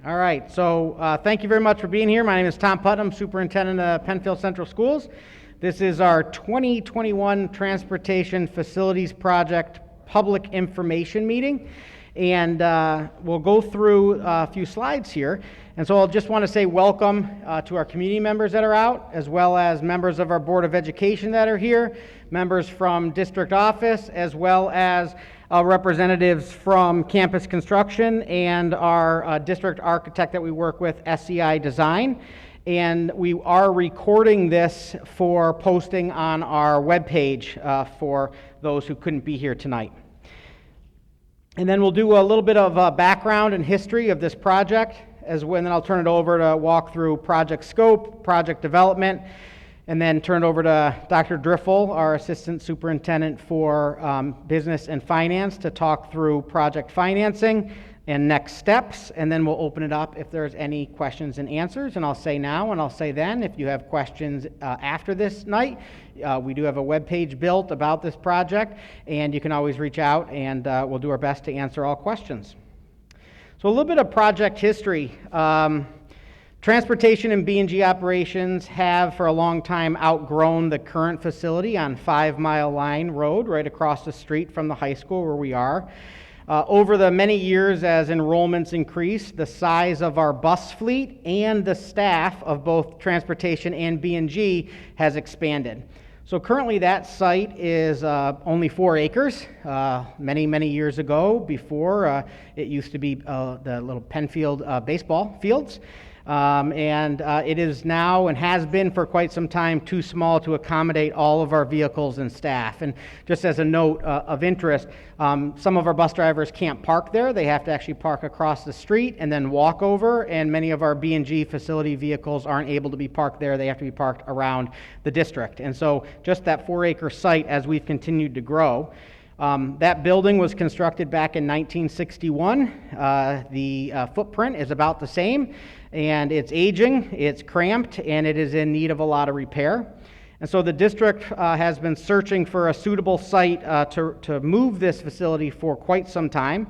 All right, so thank you very much for being here. My name is Tom Putnam, Superintendent of Penfield Central Schools. This is our 2021 Transportation Facilities Project Public Information Meeting, and we'll go through a few slides here. And so I'll just want to say welcome to our community members that are out, as well as members of our Board of Education that are here, members from district office, as well as representatives from campus construction and our district architect that we work with, SCI Design. And we are recording this for posting on our webpage for those who couldn't be here tonight. And then we'll do a little bit of background and history of this project, and then I'll turn it over to walk through project scope, project development, and then turn it over to Dr. Driffel, our Assistant Superintendent for Business and Finance, to talk through project financing and next steps, and then we'll open it up if there's any questions and answers. And I'll say now and I'll say then, if you have questions after this night, we do have a webpage built about this project, and you can always reach out, and we'll do our best to answer all questions. So a little bit of project history. Transportation and B&G operations have for a long time outgrown the current facility on 5 Mile Line Road right across the street from the high school where we are. Over the many years as enrollments increased, the size of our bus fleet and the staff of both transportation and B&G has expanded. So currently that site is only 4 acres. Many years ago, before, it used to be the little Penfield baseball fields. It is now and has been for quite some time too small to accommodate all of our vehicles and staff. And just as a note of interest, some of our bus drivers can't park there. They have to actually park across the street and then walk over, and many of our B&G facility vehicles aren't able to be parked there. They have to be parked around the district. And so just that 4-acre site, as we've continued to grow, that building was constructed back in 1961. The footprint is about the same, and it's aging, it's cramped, and it is in need of a lot of repair. And so the district has been searching for a suitable site to move this facility for quite some time.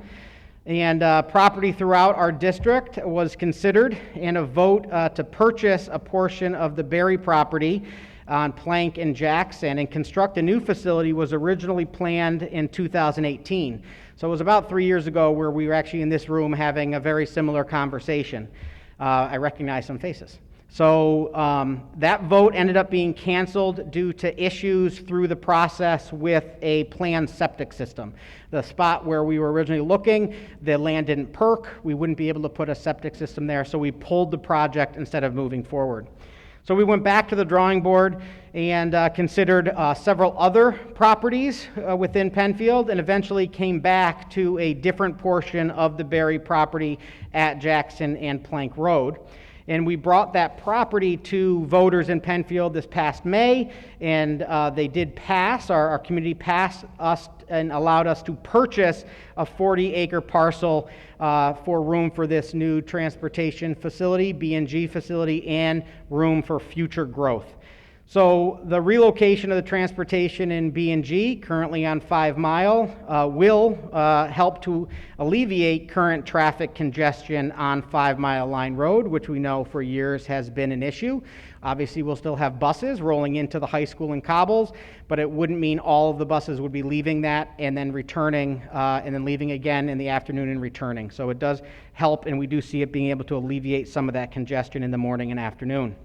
And property throughout our district was considered, and a vote to purchase a portion of the Berry property on Plank and Jackson and construct a new facility was originally planned in 2018. So it was about 3 years ago where we were actually in this room having a very similar conversation. I recognize some faces. So that vote ended up being canceled due to issues through the process with a planned septic system. The spot where we were originally looking, the land didn't perk. We wouldn't be able to put a septic system there, so we pulled the project instead of moving forward. So we went back to the drawing board and considered several other properties within Penfield, and eventually came back to a different portion of the Berry property at Jackson and Plank Road. And we brought that property to voters in Penfield this past May, and they did pass, our community passed us and allowed us to purchase a 40-acre parcel for room for this new transportation facility, B&G facility, and room for future growth. So the relocation of the transportation in B&G, currently on 5 Mile, will help to alleviate current traffic congestion on 5 Mile Line Road, which we know for years has been an issue. Obviously, we'll still have buses rolling into the high school in Cobbles, but it wouldn't mean all of the buses would be leaving that and then returning, and then leaving again in the afternoon and returning. So it does help, and we do see it being able to alleviate some of that congestion in the morning and afternoon.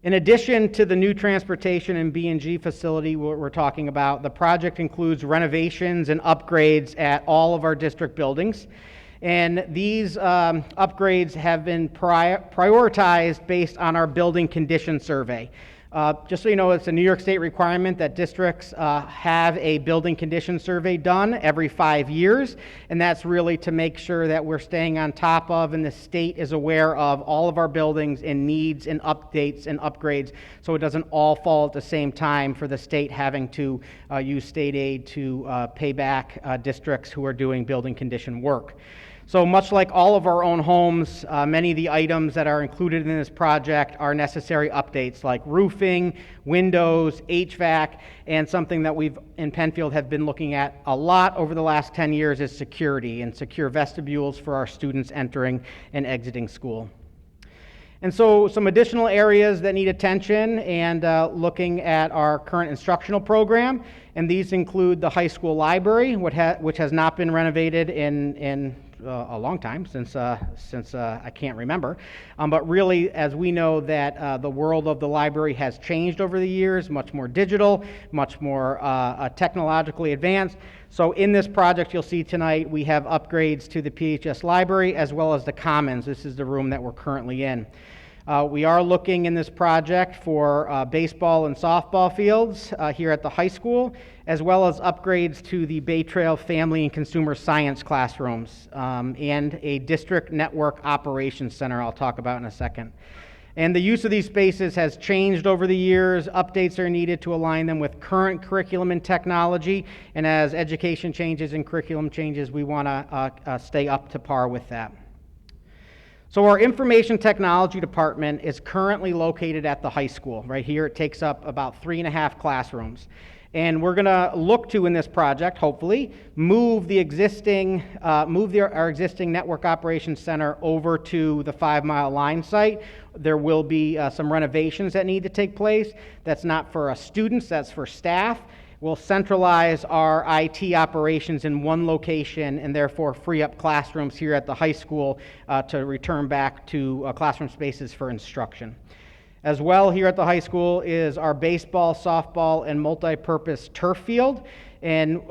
In addition to the new transportation and B&G facility we're talking about, the project includes renovations and upgrades at all of our district buildings. And these upgrades have been prioritized based on our building condition survey. Just so you know, it's a New York State requirement that districts have a building condition survey done every 5 years, and that's really to make sure that we're staying on top of, and the state is aware of all of our buildings and needs and updates and upgrades, so it doesn't all fall at the same time for the state having to use state aid to pay back districts who are doing building condition work. So much like all of our own homes, many of the items that are included in this project are necessary updates like roofing, windows, HVAC, and something that we've in Penfield have been looking at a lot over the last 10 years is security and secure vestibules for our students entering and exiting school. And so some additional areas that need attention and looking at our current instructional program, and these include the high school library, which has not been renovated in a long time, since I can't remember. But really, as we know that the world of the library has changed over the years, much more digital, much more technologically advanced. So in this project you'll see tonight, we have upgrades to the PHS library as well as the commons. This is the room that we're currently in. We are looking in this project for baseball and softball fields here at the high school, as well as upgrades to the Bay Trail Family and Consumer Science classrooms, and a district network operations center I'll talk about in a second. And the use of these spaces has changed over the years. Updates are needed to align them with current curriculum and technology, and as education changes and curriculum changes, we want to stay up to par with that. So our information technology department is currently located at the high school. Right here, it takes up about 3.5 classrooms. And we're going to look to, in this project, hopefully, move our existing network operations center over to the 5 Mile Line site. There will be some renovations that need to take place. That's not for students, that's for staff. We'll centralize our IT operations in one location and therefore free up classrooms here at the high school to return back to classroom spaces for instruction. As well, here at the high school is our baseball, softball, and multi-purpose turf field. And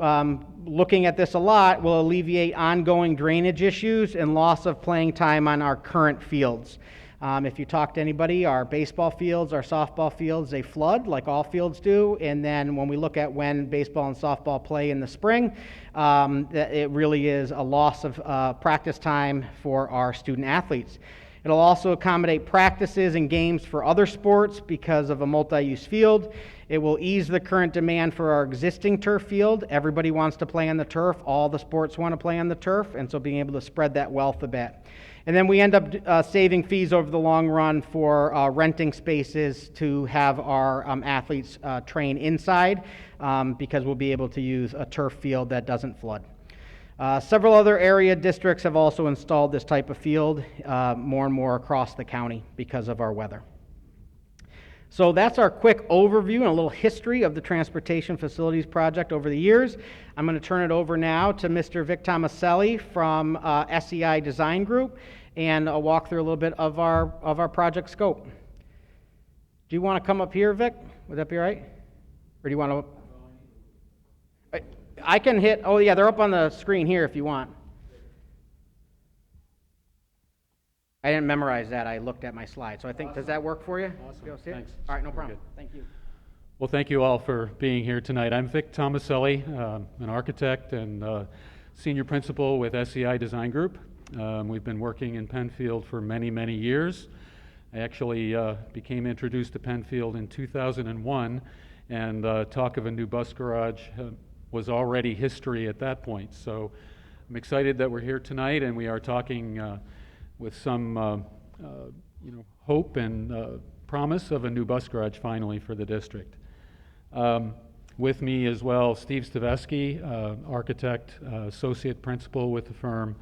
looking at this a lot will alleviate ongoing drainage issues and loss of playing time on our current fields. If you talk to anybody, our baseball fields, our softball fields, they flood like all fields do. And then when we look at when baseball and softball play in the spring, it really is a loss of practice time for our student athletes. It'll also accommodate practices and games for other sports because of a multi-use field. It will ease the current demand for our existing turf field. Everybody wants to play on the turf. All the sports want to play on the turf, and so being able to spread that wealth a bit. And then we end up saving fees over the long run for renting spaces to have our athletes train inside because we'll be able to use a turf field that doesn't flood. Several other area districts have also installed this type of field, more and more across the county because of our weather. So that's our quick overview and a little history of the Transportation Facilities Project over the years. I'm going to turn it over now to Mr. Vic Tomaselli from SEI Design Group, and I'll walk through a little bit of our project scope. Do you want to come up here, Vic? Would that be all right? Or do you want to... I can hit... Oh, yeah, they're up on the screen here if you want. I didn't memorize that. I looked at my slide. So I think, awesome. Does that work for you? Awesome. Thanks. All right, no problem. Thank you. Well, thank you all for being here tonight. I'm Vic Tomaselli, an architect and senior principal with SEI Design Group. We've been working in Penfield for many, many years. I actually became introduced to Penfield in 2001, and talk of a new bus garage was already history at that point. So I'm excited that we're here tonight, and we are talking with some hope and promise of a new bus garage finally for the district. With me as well, Steve Stavesky, architect, associate principal with the firm,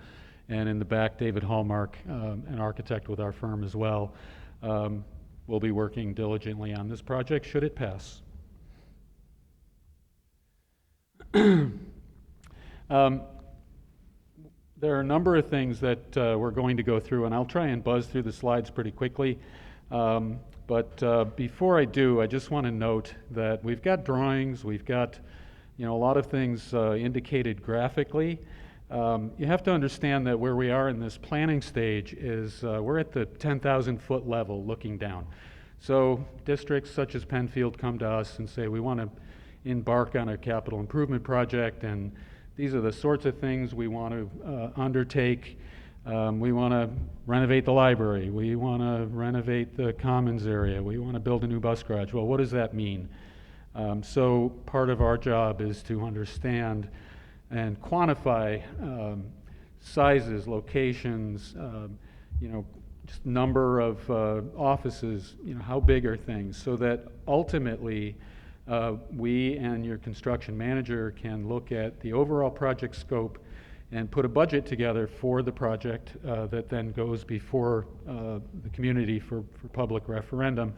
and in the back, David Hallmark, an architect with our firm as well. We'll be working diligently on this project should it pass. There are a number of things that we're going to go through, and I'll try and buzz through the slides pretty quickly. But before I do, I just want to note that we've got drawings, we've got a lot of things indicated graphically. You have to understand that where we are in this planning stage is we're at the 10,000 foot level looking down. So districts such as Penfield come to us and say we want to embark on a capital improvement project, and these are the sorts of things we want to undertake. We want to renovate the library. We want to renovate the commons area. We want to build a new bus garage. Well, what does that mean? So part of our job is to understand and quantify sizes, locations, just number of offices, how big are things, so that ultimately we and your construction manager can look at the overall project scope and put a budget together for the project that then goes before the community for public referendum,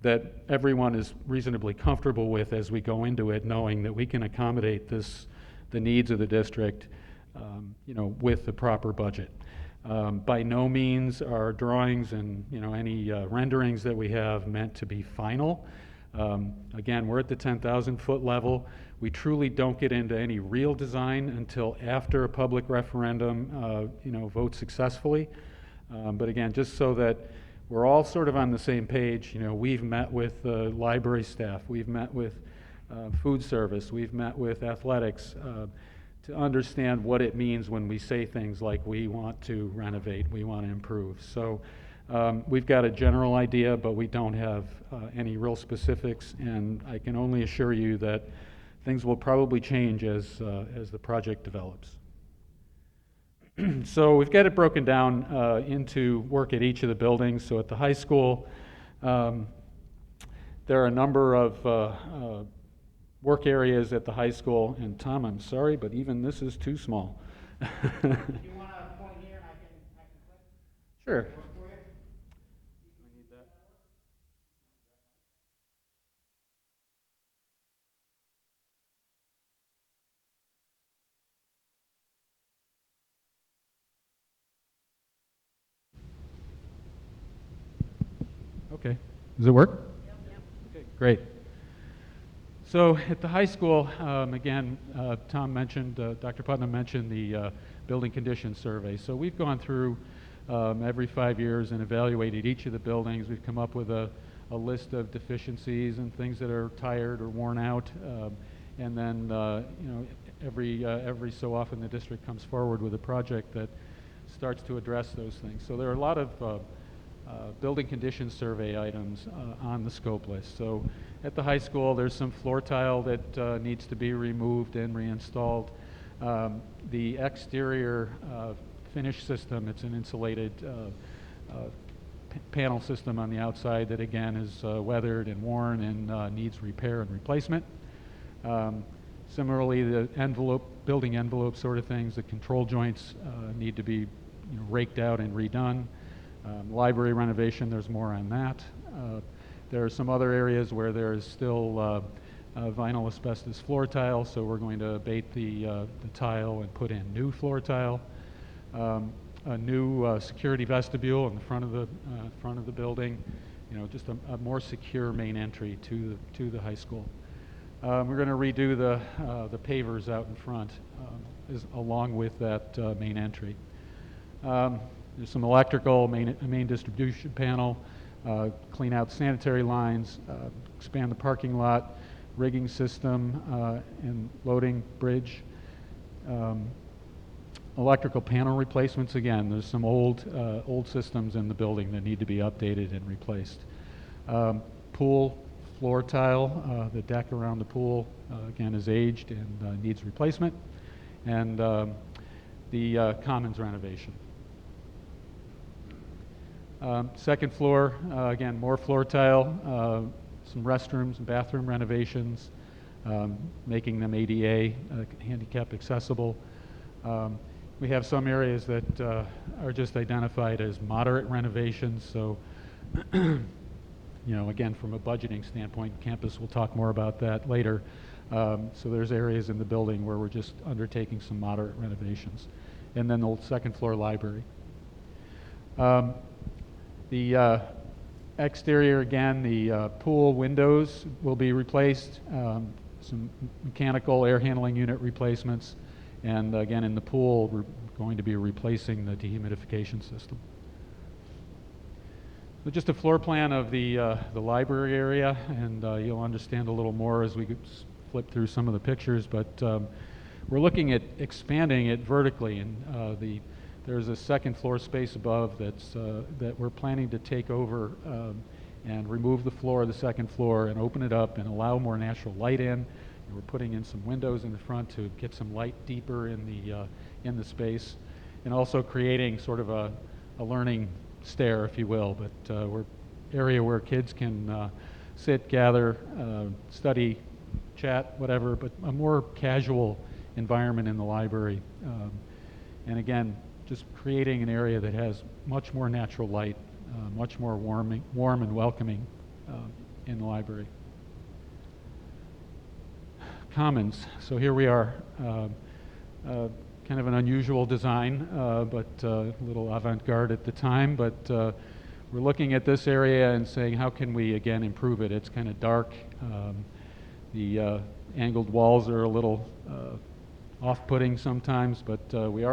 that everyone is reasonably comfortable with as we go into it, knowing that we can accommodate the needs of the district with the proper budget. By no means are drawings and any renderings that we have meant to be final. Again, we're at the 10,000 foot level. We truly don't get into any real design until after a public referendum votes successfully. But again, just so that we're all sort of on the same page, we've met with library staff, we've met with food service, we've met with athletics, to understand what it means when we say things like we want to renovate, we want to improve. So we've got a general idea, but we don't have any real specifics, and I can only assure you that things will probably change as the project develops. So we've got it broken down into work at each of the buildings. So at the high school, there are a number of work areas at the high school, and Tom, I'm sorry, but even this is too small. Do you want to point here and I can click? Sure. Work for you? I need that. Okay. Does it work? Yep. Okay, great. So at the high school, again, Tom mentioned, Dr. Putnam mentioned the building condition survey. So we've gone through every 5 years and evaluated each of the buildings. We've come up with a list of deficiencies and things that are tired or worn out. And then, every so often the district comes forward with a project that starts to address those things. So there are a lot of building condition survey items on the scope list. So at the high school, there's some floor tile that needs to be removed and reinstalled. The exterior finish system, it's an insulated panel system on the outside that again is weathered and worn and needs repair and replacement. Similarly, the building envelope sort of things, the control joints need to be raked out and redone. Library renovation, there's more on that. There are some other areas where there is still vinyl asbestos floor tile, so we're going to abate the tile and put in new floor tile. A new security vestibule in the front of the building, just a more secure main entry to the high school. We're going to redo the pavers out in front along with that main entry. There's some electrical, main distribution panel, clean out sanitary lines, expand the parking lot, rigging system, and loading bridge. Electrical panel replacements, again, there's some old systems in the building that need to be updated and replaced. Pool floor tile, the deck around the pool, again, is aged and needs replacement. And the commons renovation. Second floor, again, more floor tile, some restrooms and bathroom renovations, making them ADA, handicap accessible. We have some areas that are just identified as moderate renovations. So, again, from a budgeting standpoint, campus will talk more about that later. So there's areas in the building where we're just undertaking some moderate renovations. And then the second floor library. The exterior, again, the pool windows will be replaced, some mechanical air handling unit replacements, and again, in the pool, we're going to be replacing the dehumidification system. So just a floor plan of the library area, and you'll understand a little more as we flip through some of the pictures, but we're looking at expanding it vertically, and there's a second floor space above that we're planning to take over and remove the floor of the second floor and open it up and allow more natural light in. And we're putting in some windows in the front to get some light deeper in the space. and also creating sort of a learning stair, if you will, but we're area where kids can sit, gather, study, chat, whatever, but a more casual environment in the library. And again, just creating an area that has much more natural light, much more warm and welcoming in the library. Commons. So here we are. Kind of an unusual design, but a little avant-garde at the time, but we're looking at this area and saying, how can we, again, improve it? It's kind of dark. The angled walls are a little off-putting sometimes, but we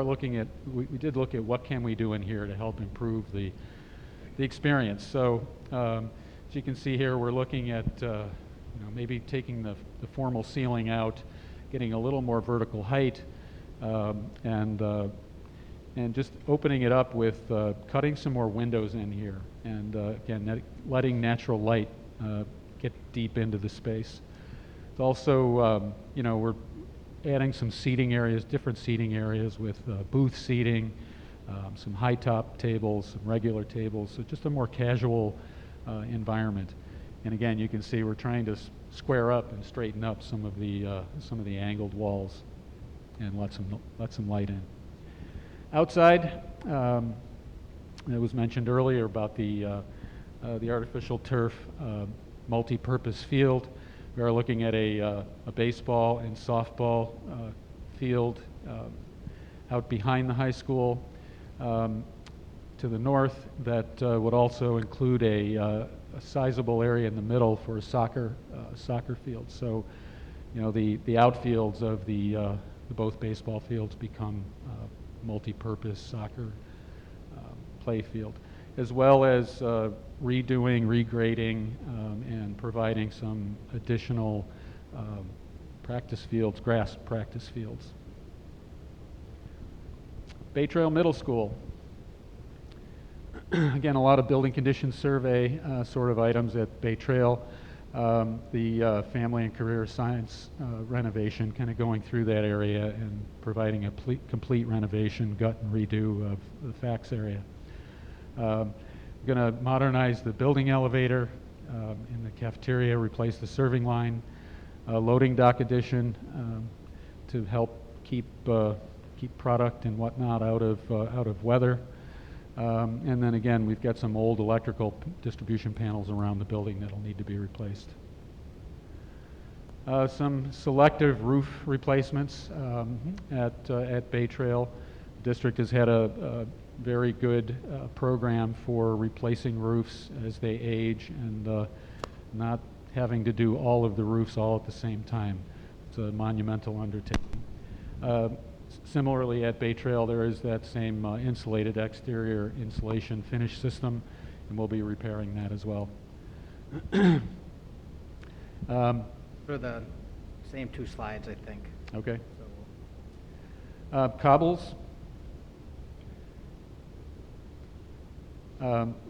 did look at what can we do in here to help improve the experience. So as you can see here, we're looking at maybe taking the formal ceiling out, getting a little more vertical height, and just opening it up with cutting some more windows in here, and again, letting natural light get deep into the space. It's also, we're adding some seating areas, different seating areas with booth seating, some high top tables, some regular tables, so just a more casual environment. And again, you can see we're trying to square up and straighten up some of the angled walls and let some light in. Outside, it was mentioned earlier about the artificial turf multi-purpose field. We are looking at a baseball and softball field out behind the high school. To the north, that would also include a sizable area in the middle for a soccer field. So, the outfields of the both baseball fields become multi-purpose soccer play field, as well as redoing, regrading, and providing some additional practice fields, grass practice fields. Bay Trail Middle School. Again, a lot of building condition survey sort of items at Bay Trail. The family and career science renovation, kind of going through that area and providing a complete renovation, gut and redo of the FACS area. We're going to modernize the building elevator in the cafeteria, replace the serving line, loading dock addition to help keep product and whatnot out of weather. And then again, we've got some old electrical distribution panels around the building that'll need to be replaced. Some selective roof replacements at Bay Trail. The district has had a very good program for replacing roofs as they age and not having to do all of the roofs all at the same time. It's a monumental undertaking. Similarly, at Bay Trail, there is that same insulated exterior insulation finish system, and we'll be repairing that as well. For the same two slides, I think. Okay. Cobbles.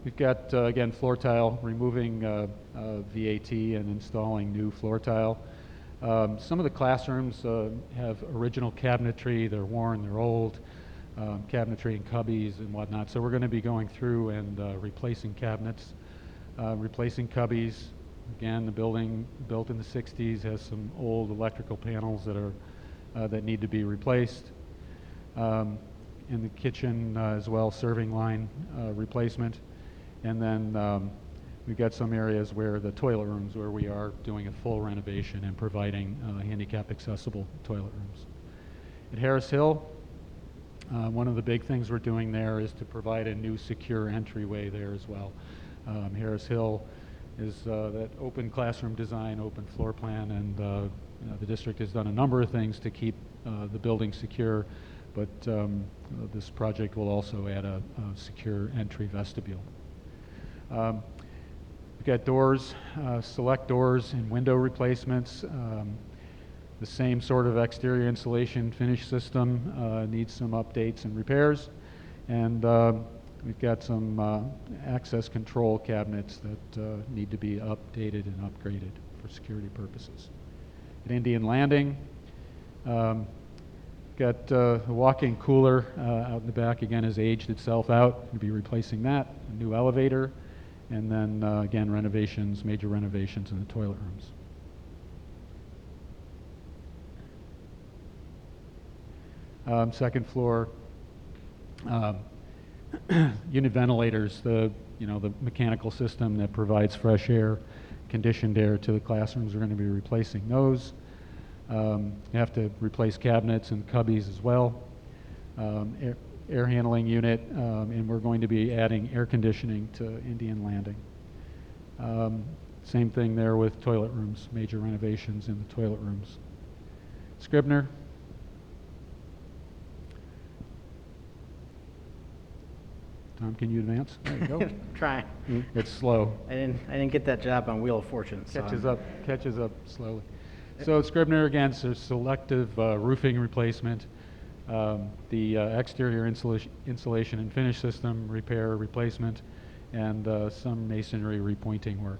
We've got, again, floor tile, removing VAT and installing new floor tile. Some of the classrooms have original cabinetry. They're worn, they're old, cabinetry and cubbies and whatnot. So we're going to be going through and replacing cabinets, replacing cubbies. Again, the building built in the 60s has some old electrical panels that need to be replaced. In the kitchen as well, serving line replacement. And then we've got some areas where the toilet rooms, where we are doing a full renovation and providing handicap accessible toilet rooms. At Harris Hill, one of the big things we're doing there is to provide a new secure entryway there as well. Harris Hill is that open classroom design, open floor plan, and the district has done a number of things to keep the building secure, but this project will also add a secure entry vestibule. We've got doors, select doors and window replacements. The same sort of exterior insulation finish system needs some updates and repairs. And we've got some access control cabinets that need to be updated and upgraded for security purposes. At Indian Landing, Got a walk-in cooler out in the back, again, has aged itself out. We'll be replacing that, a new elevator, and then again, renovations, major renovations in the toilet rooms. Second floor, unit ventilators, the mechanical system that provides fresh air, conditioned air to the classrooms. We're going to be replacing those. You have to replace cabinets and cubbies as well. Air handling unit, and we're going to be adding air conditioning to Indian Landing. Same thing there with toilet rooms, major renovations in the toilet rooms. Scribner. Tom, can you advance? There you go. Trying. It's slow. I didn't get that job on Wheel of Fortune. So Catches up slowly. So Scribner, again, so selective roofing replacement, the exterior insulation and finish system repair, replacement, and some masonry repointing work.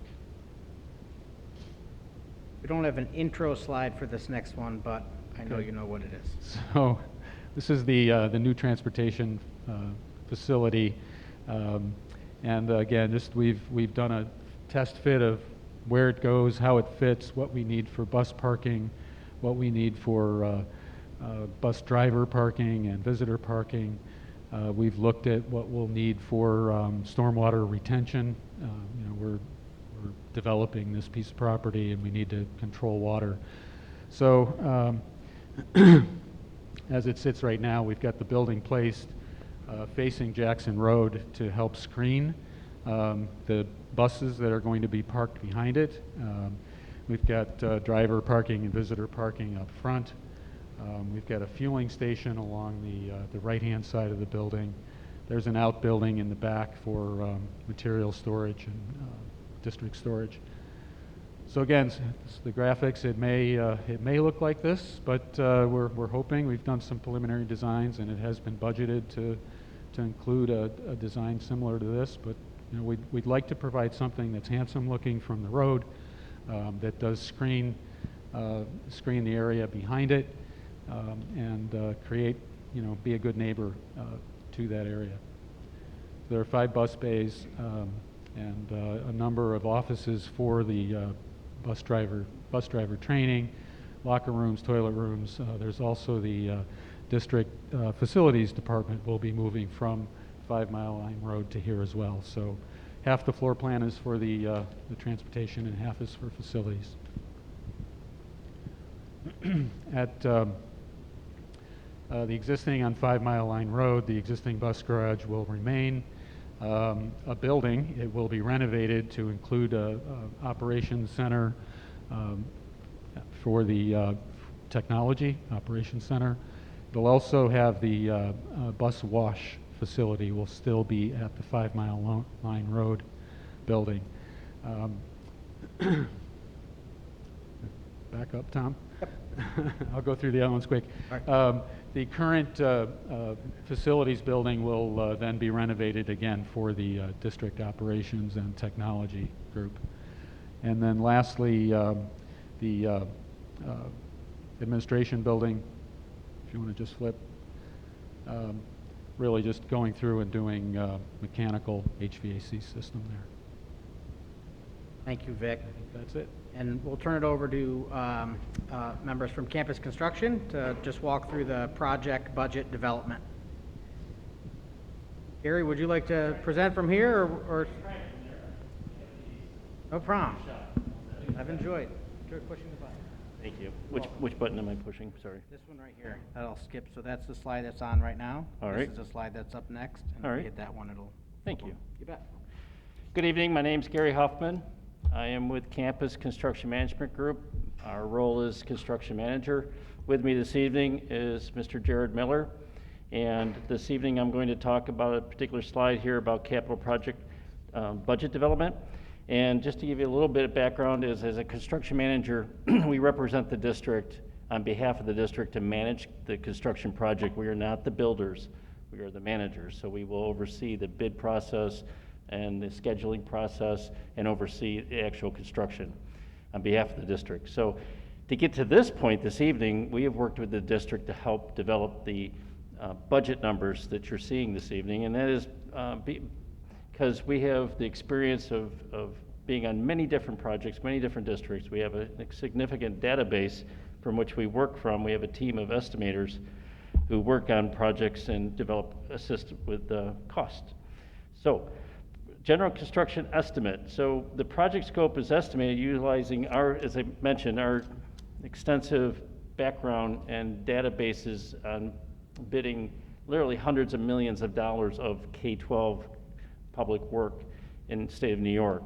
We don't have an intro slide for this next one, but I know you know what it is. So this is the new transportation facility, and again, just we've done a test fit of where it goes, how it fits, what we need for bus parking, what we need for bus driver parking and visitor parking. We've looked at what we'll need for stormwater retention. We're developing this piece of property and we need to control water. So as it sits right now, we've got the building placed facing Jackson Road to help screen the buses that are going to be parked behind it. We've got driver parking and visitor parking up front. We've got a fueling station along the right-hand side of the building. There's an outbuilding in the back for material storage and district storage. So again, the graphics, it may look like this, but we're hoping. We've done some preliminary designs, and it has been budgeted to include a design similar to this. But we'd like to provide something that's handsome looking from the road, that does screen the area behind it, and create, be a good neighbor to that area. There are 5 bus bays and a number of offices for the bus driver training, locker rooms, toilet rooms. There's also the district facilities department will be moving from 5 Mile Line Road to here as well. So half the floor plan is for the transportation and half is for facilities. At the existing on 5 Mile Line Road, the existing bus garage will remain a building. It will be renovated to include a operations center for the technology operations center. It'll also have the bus wash facility will still be at the 5 Mile Line Road building. Back up, Tom. I'll go through the other ones quick. Right. The current facilities building will then be renovated again for the district operations and technology group. And then lastly, the administration building, if you want to just flip, really just going through and doing mechanical HVAC system there. Thank you, Vic. I think that's it. And we'll turn it over to members from campus construction to just walk through the project budget development. Gary, would you like to present from here or? No problem. I've enjoyed pushing the button. Thank you. Which button am I pushing? Sorry. This one right here. That'll skip. So that's the slide that's on right now. All right. This is the slide that's up next. And All if right. you hit that one, it'll. Thank you. You bet. Good evening. My name's Gary Huffman. I am with Campus Construction Management Group. Our role is construction manager. With me this evening is Mr. Jared Miller. And this evening I'm going to talk about a particular slide here about capital project budget development. And just to give you a little bit of background is, as a construction manager, we represent the district on behalf of the district to manage the construction project. We are not the builders, we are the managers. So we will oversee the bid process and the scheduling process and oversee the actual construction on behalf of the district. So To get to this point this evening, we have worked with the district to help develop the budget numbers that you're seeing this evening, and that is because we have the experience of being on many different projects, many different districts. We have a significant database from which we work from. We have a team of estimators who work on projects and assist with cost. So, general construction estimate. So the project scope is estimated utilizing as I mentioned, our extensive background and databases on bidding literally hundreds of millions of dollars of K-12 public work in the state of New York.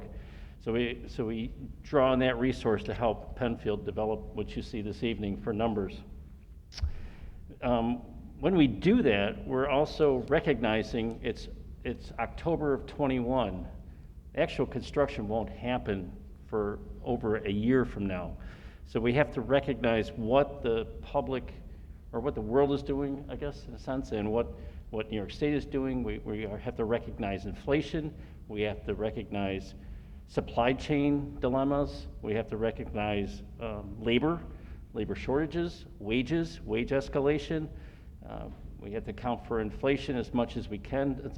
So we draw on that resource to help Penfield develop what you see this evening for numbers. When we do that, we're also recognizing it's October of 21. Actual construction won't happen for over a year from now. So we have to recognize what the public or what the world is doing, I guess, in a sense, and what New York State is doing. We have to recognize inflation. We have to recognize supply chain dilemmas. We have to recognize labor shortages, wages, wage escalation. We have to account for inflation as much as we can.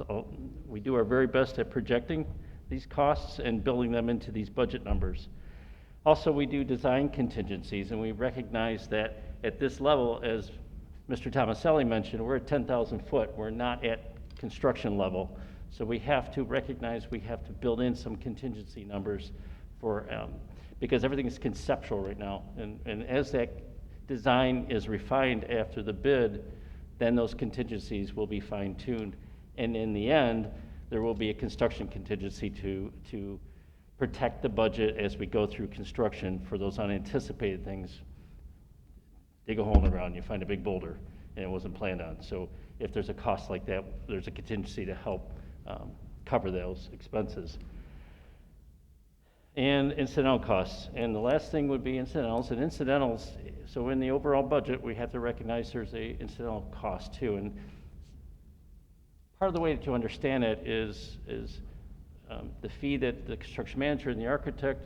We do our very best at projecting these costs and building them into these budget numbers. Also, we do design contingencies, and we recognize that at this level, as Mr. Tomaselli mentioned, we're at 10,000 foot. We're not at construction level. So we have to recognize we have to build in some contingency numbers for, because everything is conceptual right now. And as that design is refined after the bid, then those contingencies will be fine-tuned. And in the end, there will be a construction contingency to protect the budget as we go through construction for those unanticipated things. Dig a hole in the ground, you find a big boulder, and it wasn't planned on. So if there's a cost like that, there's a contingency to help cover those expenses. And incidental costs. And the last thing would be incidentals. And incidentals, so in the overall budget, we have to recognize there's a incidental cost too. And part of the way to understand it is the fee that the construction manager and the architect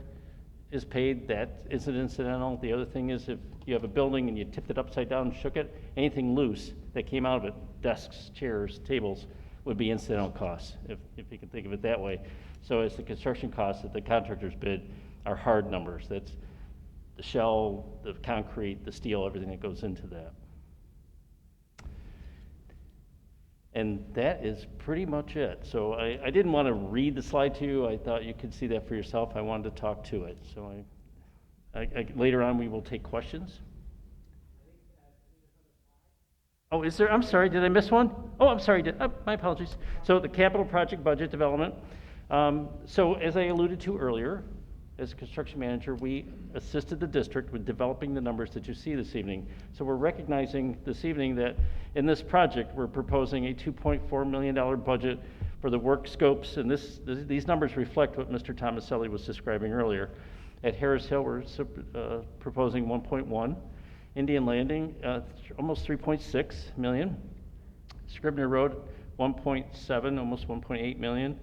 is paid. That is an incidental. The other thing is if you have a building and you tipped it upside down and shook it, anything loose that came out of it, desks, chairs, tables, would be incidental costs, if you can think of it that way. So it's the construction costs that the contractors bid are hard numbers. That's the shell, the concrete, the steel, everything that goes into that. And that is pretty much it. So I didn't want to read the slide to you. I thought you could see that for yourself. I wanted to talk to it. So later on we will take questions. Oh, is there? I'm sorry, did I miss one? Oh, I'm sorry, my apologies. So the capital project budget development. So as I alluded to earlier, as construction manager, we assisted the district with developing the numbers that you see this evening. So we're recognizing this evening that in this project, we're proposing a $2.4 million budget for the work scopes, and these numbers reflect what Mr. Tomaselli was describing earlier. At Harris Hill, we're proposing 1.1. Indian Landing, almost 3.6 million. Scribner Road, 1.7, almost 1.8 million.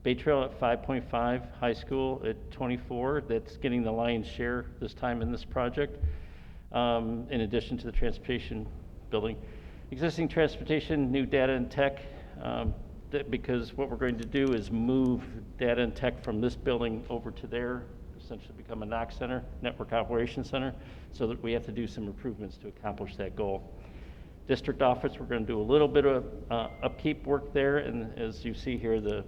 Bay Trail at 5.5, High School at 24. That's getting the lion's share this time in this project, in addition to the transportation building. Existing transportation, new data and tech, because what we're going to do is move data and tech from this building over to there, essentially become a NOC center, Network Operations Center, so that we have to do some improvements to accomplish that goal. District office, we're going to do a little bit of upkeep work there, and as you see here, the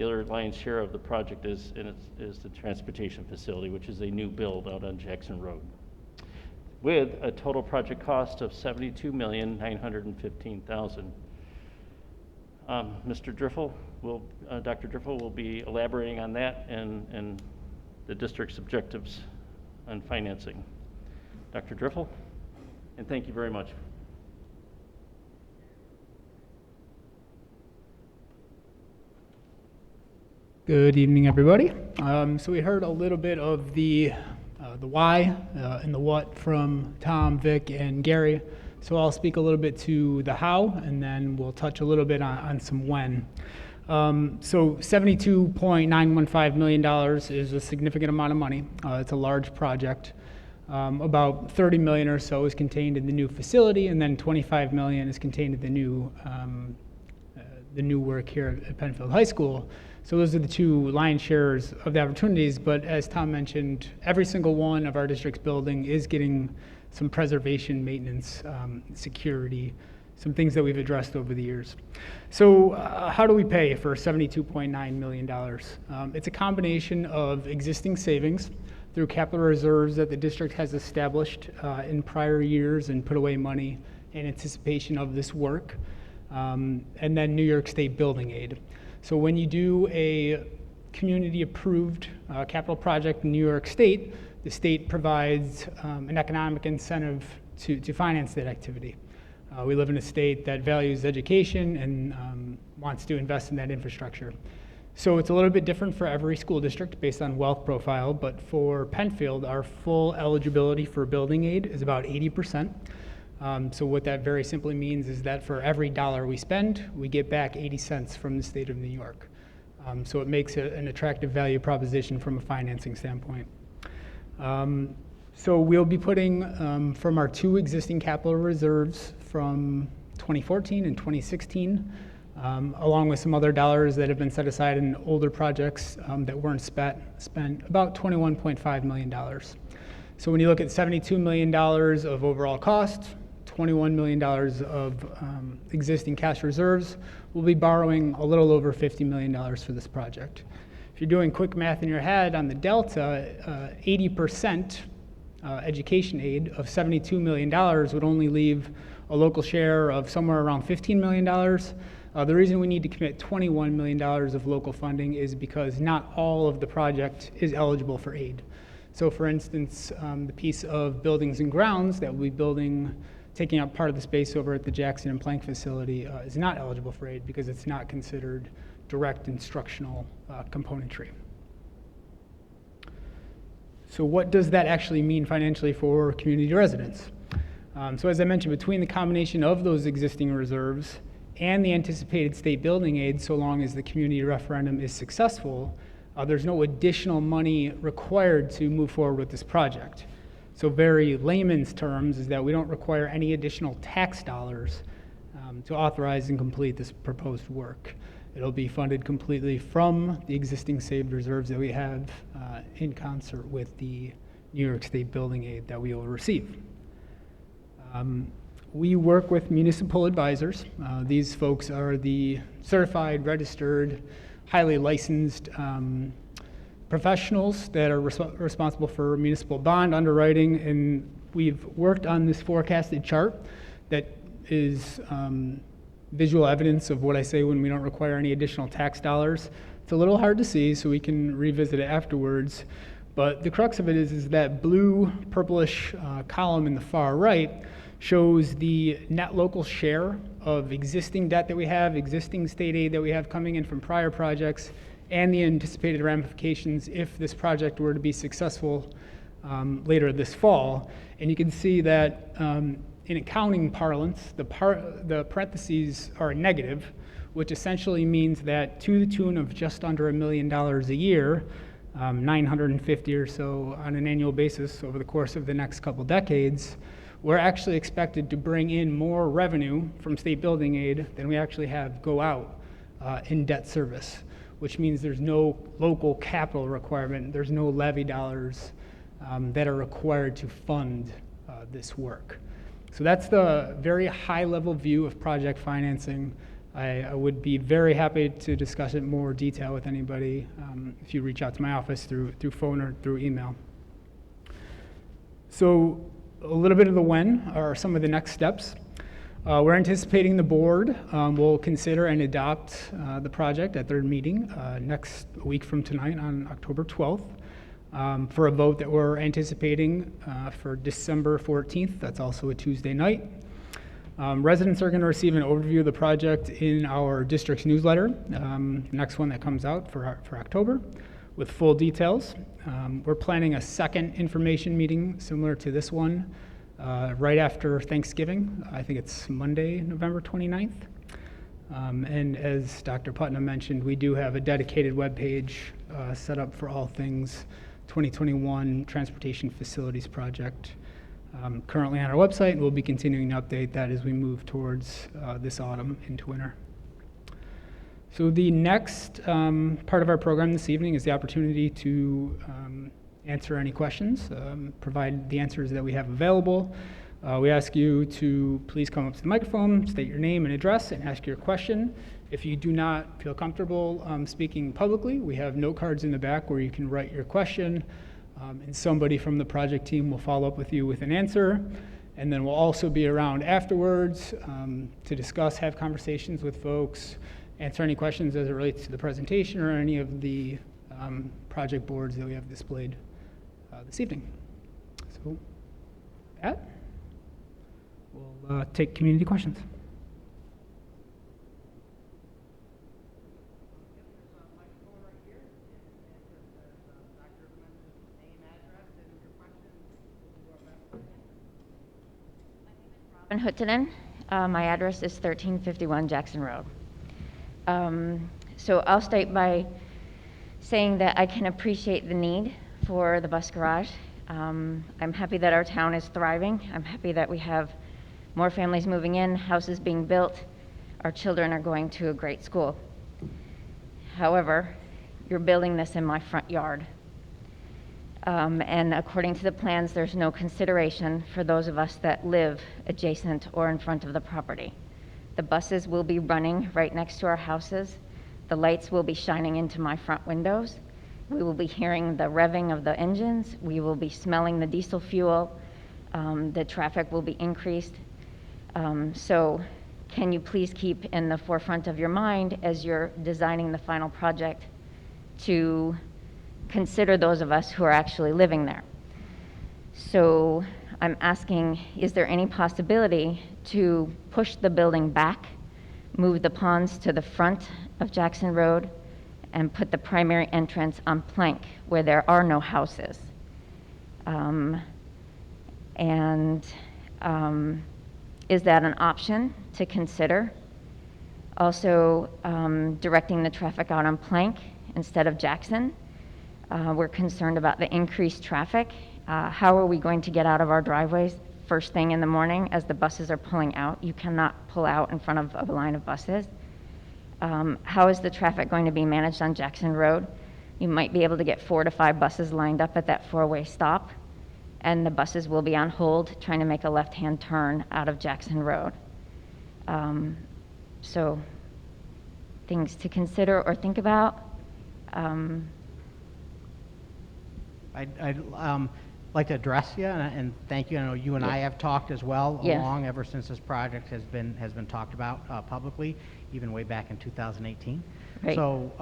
other lion's share of the project is the transportation facility, which is a new build out on Jackson Road, with a total project cost of $72,915,000. Mr. Driffel Dr. Driffel will be elaborating on that and the district's objectives on financing. Dr. Driffel, and thank you very much. Good evening, everybody. So we heard a little bit of the why and the what from Tom, Vic, and Gary. So I'll speak a little bit to the how, and then we'll touch a little bit on some when. So $72.915 million is a significant amount of money. It's a large project. About 30 million or so is contained in the new facility, and then 25 million is contained in the new work here at Penfield High School. So those are the two line shares of the opportunities, but as Tom mentioned, every single one of our district's building is getting some preservation, maintenance, security, some things that we've addressed over the years. So how do we pay for $72.9 million? It's a combination of existing savings through capital reserves that the district has established in prior years and put away money in anticipation of this work, and then New York State building aid. So when you do a community-approved capital project in New York State, the state provides an economic incentive to finance that activity. We live in a state that values education and wants to invest in that infrastructure. So it's a little bit different for every school district based on wealth profile, but for Penfield, our full eligibility for building aid is about 80%. So what that very simply means is that for every dollar we spend, we get back 80 cents from the state of New York. So it makes it an attractive value proposition from a financing standpoint. So we'll be putting from our two existing capital reserves from 2014 and 2016, along with some other dollars that have been set aside in older projects that weren't spent about $21.5 million. So when you look at $72 million of overall cost, $21 million of existing cash reserves, we'll be borrowing a little over $50 million for this project. If you're doing quick math in your head on the delta, 80% education aid of $72 million would only leave a local share of somewhere around $15 million. The reason we need to commit $21 million of local funding is because not all of the project is eligible for aid. So for instance, the piece of buildings and grounds that we'll be building, taking up part of the space over at the Jackson and Plank facility is not eligible for aid because it's not considered direct instructional componentry. So what does that actually mean financially for community residents? So as I mentioned, between the combination of those existing reserves and the anticipated state building aid, so long as the community referendum is successful, there's no additional money required to move forward with this project. So very layman's terms is that we don't require any additional tax dollars to authorize and complete this proposed work. It'll be funded completely from the existing saved reserves that we have in concert with the New York State building aid that we will receive. We work with municipal advisors. These folks are the certified, registered, highly licensed professionals that are responsible for municipal bond underwriting, and we've worked on this forecasted chart that is visual evidence of what I say when we don't require any additional tax dollars. It's a little hard to see, so we can revisit it afterwards, but the crux of it is that blue purplish column in the far right shows the net local share of existing debt that we have, existing state aid that we have coming in from prior projects, and the anticipated ramifications if this project were to be successful later this fall. And you can see that in accounting parlance, the parentheses are negative, which essentially means that to the tune of just under $1 million a year, 950 or so on an annual basis over the course of the next couple decades, we're actually expected to bring in more revenue from state building aid than we actually have go out in debt service, which means there's no local capital requirement, there's no levy dollars that are required to fund this work. So that's the very high level view of project financing. I would be very happy to discuss it in more detail with anybody if you reach out to my office through phone or through email. So a little bit of the when are some of the next steps. We're anticipating the board will consider and adopt the project at their meeting next week from tonight on October 12th for a vote that we're anticipating for December 14th. That's also a Tuesday night. Residents are going to receive an overview of the project in our district's newsletter, next one that comes out for October, with full details. We're planning a second information meeting similar to this one right after Thanksgiving. I think it's Monday, November 29th. And as Dr. Putnam mentioned, we do have a dedicated webpage set up for all things 2021 Transportation Facilities Project. Currently on our website, and we'll be continuing to update that as we move towards this autumn into winter. So the next part of our program this evening is the opportunity to answer any questions, provide the answers that we have available. We ask you to please come up to the microphone, state your name and address, and ask your question. If you do not feel comfortable speaking publicly, we have note cards in the back where you can write your question, and somebody from the project team will follow up with you with an answer. And then we'll also be around afterwards to discuss, have conversations with folks, answer any questions as it relates to the presentation or any of the project boards that we have displayed this evening. So, with that, we'll take community questions. Putnam. My address is 1351 Jackson Road. So I'll start by saying that I can appreciate the need for the bus garage. I'm happy that our town is thriving. I'm happy that we have more families moving in, houses being built. Our children are going to a great school. However, you're building this in my front yard. And according to the plans, there's no consideration for those of us that live adjacent or in front of the property. The buses will be running right next to our houses. The lights will be shining into my front windows. We will be hearing the revving of the engines. We will be smelling the diesel fuel. The traffic will be increased. So can you please keep in the forefront of your mind as you're designing the final project to consider those of us who are actually living there. So I'm asking, is there any possibility to push the building back, move the ponds to the front of Jackson Road, and put the primary entrance on Plank where there are no houses? Is that an option to consider? Also, directing the traffic out on Plank instead of Jackson. We're concerned about the increased traffic. How are we going to get out of our driveways first thing in the morning as the buses are pulling out? You cannot pull out in front of a line of buses. How is the traffic going to be managed on Jackson Road? You might be able to get 4 to 5 buses lined up at that 4-way stop, and the buses will be on hold trying to make a left-hand turn out of Jackson Road. So things to consider or think about. I'd like to address you and thank you. I know you and I have talked as well along ever since this project has been talked about publicly, even way back in 2018. Right. So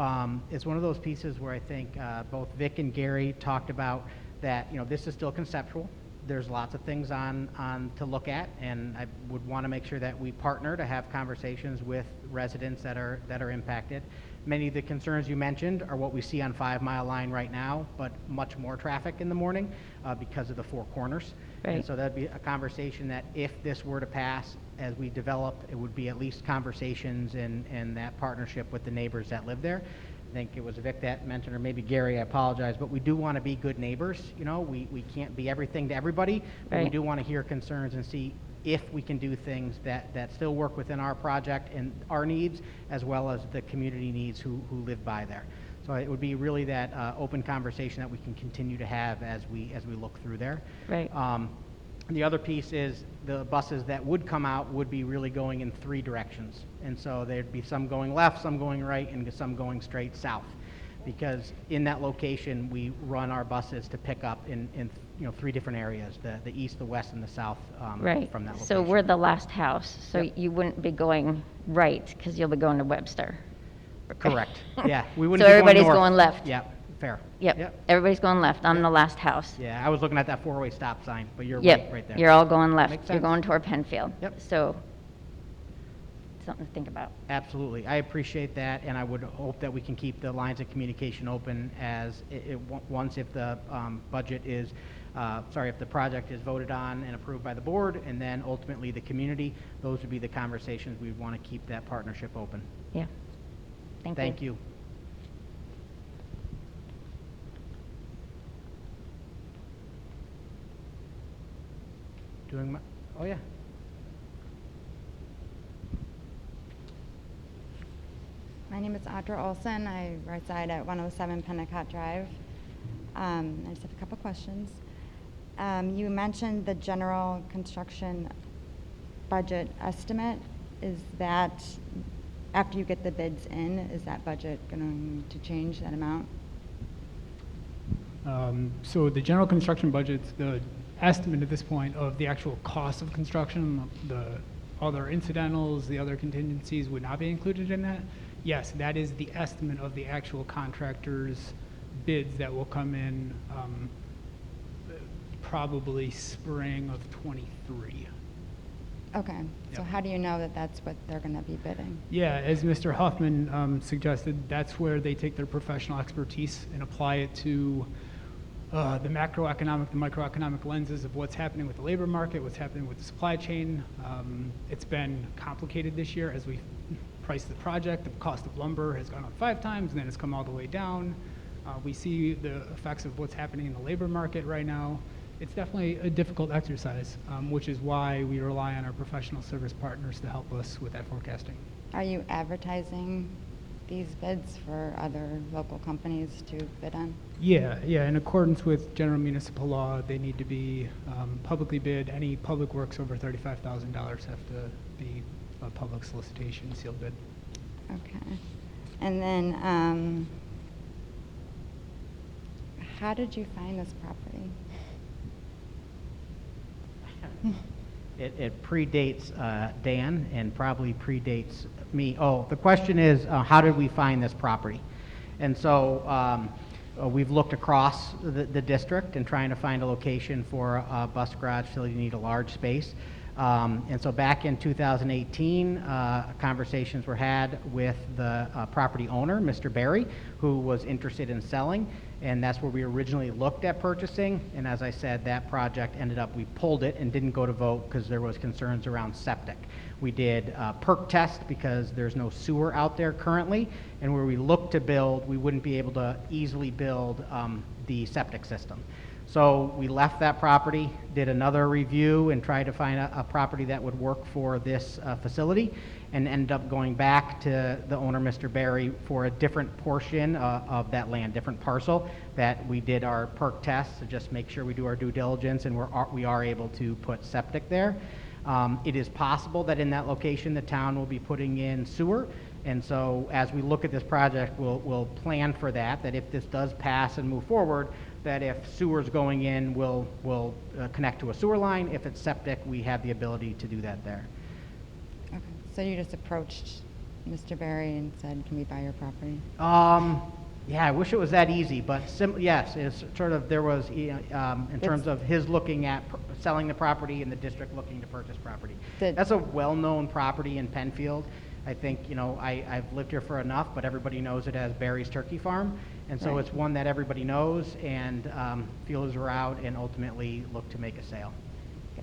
it's one of those pieces where I think both Vic and Gary talked about that. This is still conceptual. There's lots of things on to look at, and I would want to make sure that we partner to have conversations with residents that are impacted. Many of the concerns you mentioned are what we see on 5 Mile Line right now, but much more traffic in the morning because of the 4 corners. Right. And so that'd be a conversation that if this were to pass, as we develop, it would be at least conversations and that partnership with the neighbors that live there. I think it was Vic that mentioned, or maybe Gary, I apologize, but we do want to be good neighbors. We can't be everything to everybody, but we Right. do want to hear concerns and see if we can do things that still work within our project and our needs, as well as the community needs who live by there. So it would be really that open conversation that we can continue to have as we look through there. Right. The other piece is the buses that would come out would be really going in 3 directions. And so there'd be some going left, some going right, and some going straight south. Because in that location, we run our buses to pick up in 3 different areas, the east, the west, and the south Right. from that location. So we're the last house, so Yep. you wouldn't be going right because you'll be going to Webster. Correct. Yeah, we wouldn't So be going everybody's north. going left. Yeah, fair. Yep. Everybody's going left. I'm the last house. Yeah, I was looking at that 4-way stop sign, but you're Yep. right there. You're all going left. Makes You're sense. going toward Penfield. Yep. So something to think about. Absolutely. I appreciate that, and I would hope that we can keep the lines of communication open as once if the if the project is voted on and approved by the board, and then ultimately the community, those would be the conversations we'd want to keep that partnership open. Yeah. Thank you. Thank you. doing my, oh yeah. My name is Audra Olson. I reside at 107 Pennicott Drive. I just have a couple questions. You mentioned the general construction budget estimate. Is that, after you get the bids in, is that budget going to change that amount? So the general construction budget, the estimate at this point of the actual cost of construction, the other incidentals, the other contingencies would not be included in that. Yes, that is the estimate of the actual contractor's bids that will come in probably spring of '23. Okay, so Yep. how do you know that that's what they're going to be bidding? Yeah, as Mr. Huffman suggested, that's where they take their professional expertise and apply it to the macroeconomic, the microeconomic lenses of what's happening with the labor market, what's happening with the supply chain. It's been complicated this year as we priced the project. The cost of lumber has gone up 5 times, and then it's come all the way down. We see the effects of what's happening in the labor market right now. It's definitely a difficult exercise, which is why we rely on our professional service partners to help us with that forecasting. Are you advertising these bids for other local companies to bid on? Yeah, in accordance with general municipal law, they need to be publicly bid. Any public works over $35,000 have to be a public solicitation, sealed bid. Okay. And then, how did you find this property? It predates Dan and probably predates me. Oh, the question is, how did we find this property? And so we've looked across the district and trying to find a location for a bus garage facility. You need a large space. And so back in 2018, conversations were had with the property owner, Mr. Barry, who was interested in selling, and that's where we originally looked at purchasing. And as I said, that project ended up, we pulled it and didn't go to vote because there was concerns around septic. We did a perk test because there's no sewer out there currently, and where we looked to build, we wouldn't be able to easily build the septic system. So we left that property, did another review, and tried to find a property that would work for this facility, and ended up going back to the owner, Mr. Barry, for a different portion of that land, different parcel, that we did our perk test to just make sure we do our due diligence, and we are able to put septic there. It is possible that in that location, the town will be putting in sewer. And so as we look at this project, we'll plan for that if this does pass and move forward, that if sewer's going in, we'll connect to a sewer line. If it's septic, we have the ability to do that there. Okay, so you just approached Mr. Barry and said, can we buy your property? Yeah, I wish it was that easy, but yes, it's sort of, there was, in terms of his looking at selling the property and the district looking to purchase property. That's a well-known property in Penfield. I think, I've lived here for enough, but everybody knows it as Barry's Turkey Farm. And so Right. it's one that everybody knows, and feelers are out and ultimately look to make a sale.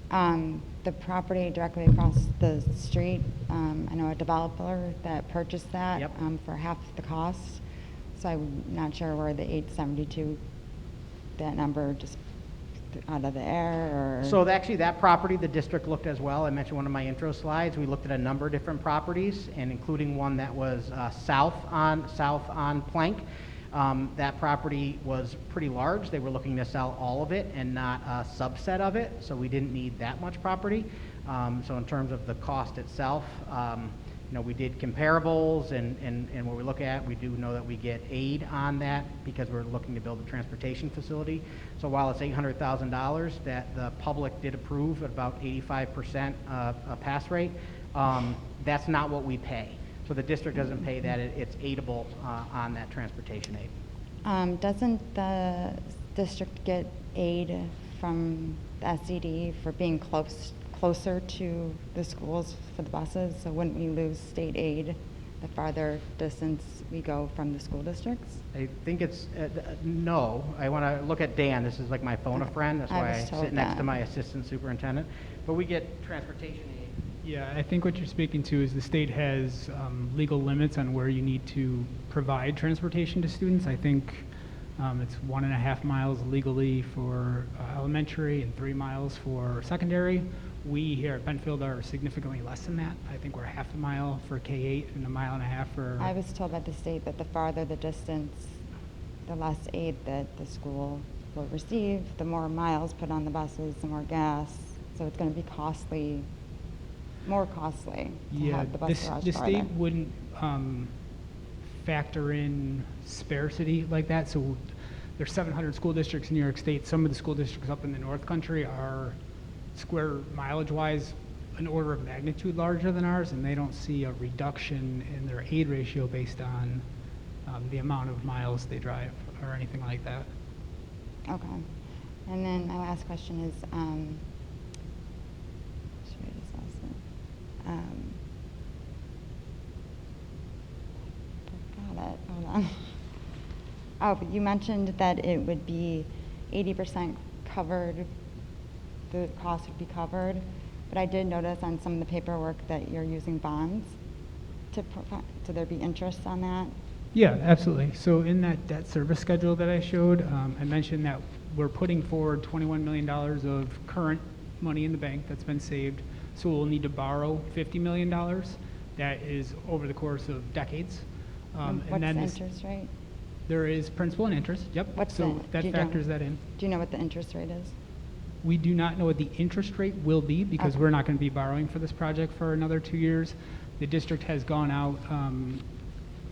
The property directly across the street, I know a developer that purchased that Yep. For half the cost. So I'm not sure where the 872, that number just out of the air, or? So actually, that property, the district looked as well. I mentioned one of my intro slides. We looked at a number of different properties, and including one that was south on Plank. That property was pretty large. They were looking to sell all of it and not a subset of it, so we didn't need that much property. So in terms of the cost itself, we did comparables, and what we look at, we do know that we get aid on that because we're looking to build a transportation facility. So while it's $800,000 that the public did approve at about 85% a pass rate, that's not what we pay. So the district doesn't pay that. It's aidable on that transportation aid. Doesn't the district get aid from the SED for being closer to the schools for the buses? So wouldn't we lose state aid the farther distance we go from the school districts? I think it's, no. I want to look at Dan. This is like my phone a friend. That's I why I was told sit next to that. my assistant superintendent. But we get transportation aid. Yeah, I think what you're speaking to is the state has legal limits on where you need to provide transportation to students. I think It's 1.5 miles legally for elementary and 3 miles for secondary. We here at Penfield are significantly less than that. I think we're 1/2 mile for K-8 and 1.5 miles for... I was told by the state that the farther the distance, the less aid that the school will receive, the more miles put on the buses, the more gas. So it's going to be costly, more costly to have the bus garage the farther. state wouldn't factor in sparsity like that. So there's 700 school districts in New York State. Some of the school districts up in the North Country are square mileage-wise an order of magnitude larger than ours, and they don't see a reduction in their aid ratio based on the amount of miles they drive or anything like that. Okay. And then my last question is, should I just ask it? Forgot it. Hold on. Oh, but you mentioned that it would be 80% covered, the cost would be covered, but I did notice on some of the paperwork that you're using bonds to there be interest on that? Yeah, absolutely. So in that debt service schedule that I showed, I mentioned that we're putting forward $21 million of current money in the bank that's been saved. So we'll need to borrow $50 million. That is over the course of decades. What's the interest rate? There is principal and interest, yep. What's so the- that factors that in. Do you know what the interest rate is? We do not know what the interest rate will be because Okay. we're not going to be borrowing for this project for another 2 years. The district has gone out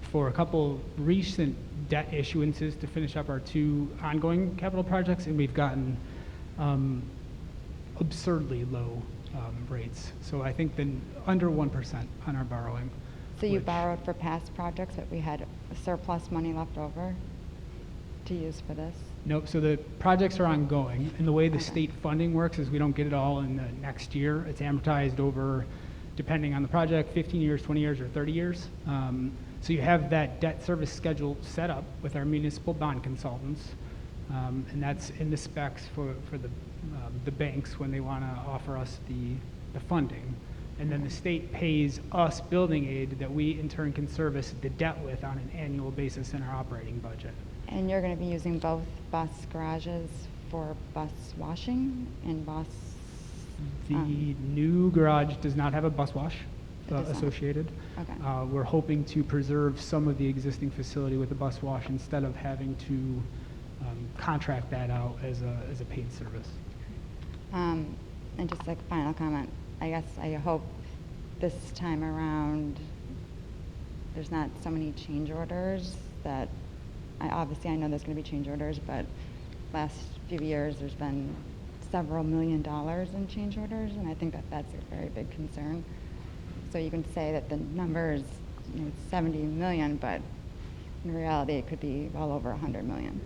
for a couple recent debt issuances to finish up our 2 ongoing capital projects, and we've gotten absurdly low rates. So I think under 1% on our borrowing. So you which- borrowed for past projects, but we had surplus money left over to use for this? Nope, so the projects are ongoing, and the way the Okay. state funding works is we don't get it all in the next year. It's amortized over, depending on the project, 15 years, 20 years, or 30 years. So you have that debt service schedule set up with our municipal bond consultants, and that's in the specs for the banks when they want to offer us the funding. And then the state pays us building aid that we in turn can service the debt with on an annual basis in our operating budget. And you're going to be using both bus garages for bus washing and bus? The new garage does not have a bus wash It does not. associated. Okay. We're hoping to preserve some of the existing facility with a bus wash instead of having to contract that out as a paid service. And just like a final comment, I guess I hope this time around there's not so many change orders that, obviously I know there's going to be change orders, but last few years there's been several $1 million in change orders, and I think that that's a very big concern. So you can say that the number is 70 million, but in reality it could be well over 100 million.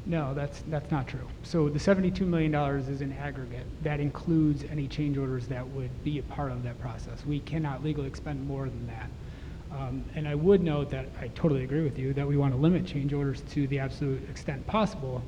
No, that's not true. So the $72 million is an aggregate. That includes any change orders that would be a part of that process. We cannot legally expend more than that. And I would note that I totally agree with you that we want to limit change orders to the absolute extent possible.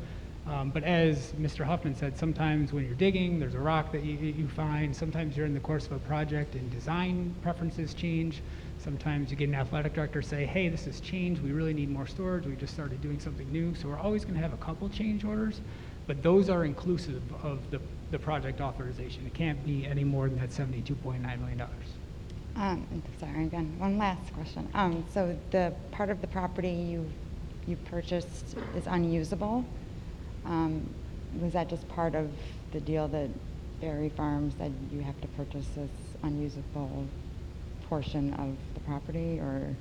But as Mr. Huffman said, sometimes when you're digging, there's a rock that you find. Sometimes you're in the course of a project and design preferences change. Sometimes you get an athletic director say, hey, this has changed. We really need more storage. We just started doing something new. So we're always going to have a couple change orders, but those are inclusive of the project authorization. It can't be any more than that $72.9 million. Sorry, again, one last question. So the part of the property you purchased is unusable. Was that just part of the deal that Berry Farm said you have to purchase this unusable portion of the property, or?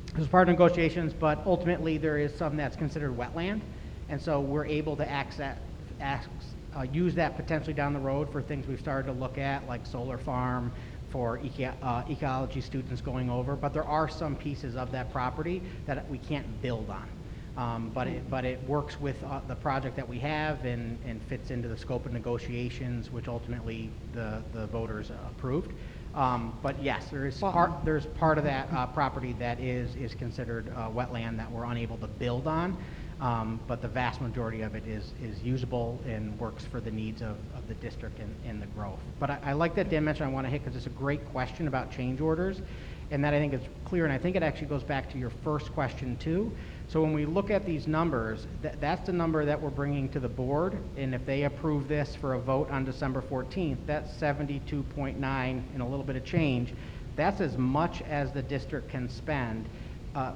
It was part of negotiations, but ultimately there is some that's considered wetland, and so we're able to use that potentially down the road for things we've started to look at, like solar farm for ecology students going over. But there are some pieces of that property that we can't build on. But it works with the project that we have and fits into the scope of negotiations, which ultimately the voters approved. But yes, there's part of that property that is considered wetland that we're unable to build on. But the vast majority of it is usable and works for the needs of the district and the growth. But I like that dimension I want to hit because it's a great question about change orders. and that I think is clear, and I think it actually goes back to your first question too. So when we look at these numbers, that's the number that we're bringing to the board, and if they approve this for a vote on December 14th, that's 72.9 and a little bit of change. That's as much as the district can spend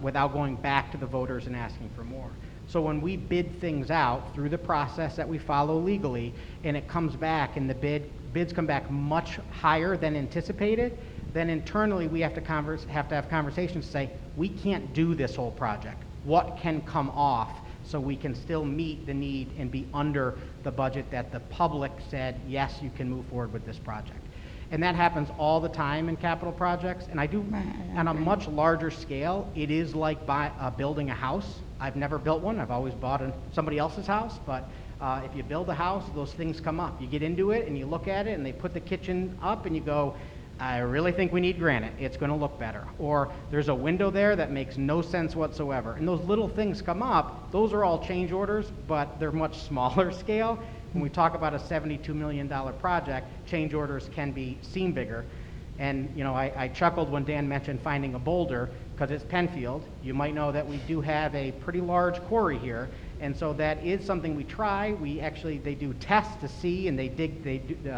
without going back to the voters and asking for more. So when we bid things out through the process that we follow legally, and it comes back and the bids come back much higher than anticipated, then internally we have to have conversations to say, we can't do this whole project. What can come off so we can still meet the need and be under the budget that the public said, yes, you can move forward with this project. And that happens all the time in capital projects. And I do, on a much larger scale, it is like building a house. I've never built one. I've always bought somebody else's house. But if you build a house, those things come up. You get into it and you look at it and they put the kitchen up and you go, I really think we need granite. It's going to look better. Or there's a window there that makes no sense whatsoever. And those little things come up. Those are all change orders, but they're much smaller scale. When we talk about a $72 million project, change orders can seem bigger. And you know, I chuckled when Dan mentioned finding a boulder because it's Penfield. You might know that we do have a pretty large quarry here, and so that is something we try. They do tests to see, and they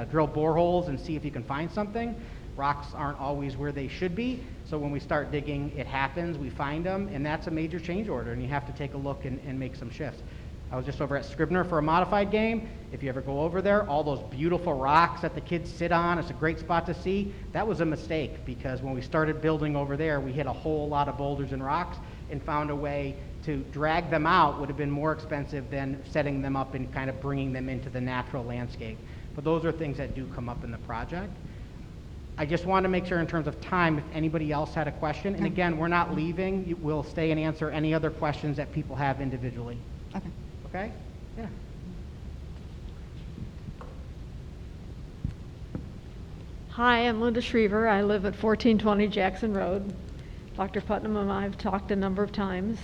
drill boreholes and see if you can find something. Rocks aren't always where they should be, so when we start digging, it happens. We find them, and that's a major change order, and you have to take a look and make some shifts. I was just over at Scribner for a modified game. If you ever go over there, all those beautiful rocks that the kids sit on, it's a great spot to see. That was a mistake because when we started building over there, we hit a whole lot of boulders and rocks and found a way to drag them out would have been more expensive than setting them up and kind of bringing them into the natural landscape. But those are things that do come up in the project. I just want to make sure in terms of time, if anybody else had a question, and again, we're not leaving. We'll stay and answer any other questions that people have individually. Okay. Okay? Yeah. Hi, I'm Linda Schriever. I live at 1420 Jackson Road. Dr. Putnam and I have talked a number of times.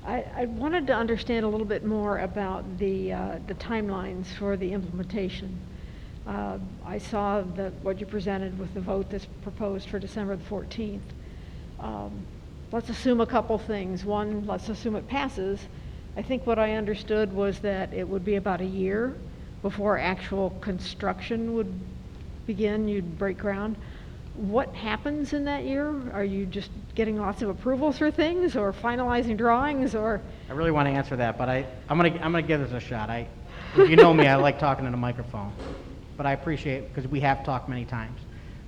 I wanted to understand a little bit more about the timelines for the implementation. I saw what you presented with the vote that's proposed for December the 14th. Let's assume a couple things. One, let's assume it passes. I think what I understood was that it would be about a year before actual construction would begin. You'd break ground. What happens in that year? Are you just getting lots of approvals for things or finalizing drawings or? I really want to answer that, but I'm gonna give this a shot. If you know me, I like talking in a microphone, but I appreciate it because we have talked many times.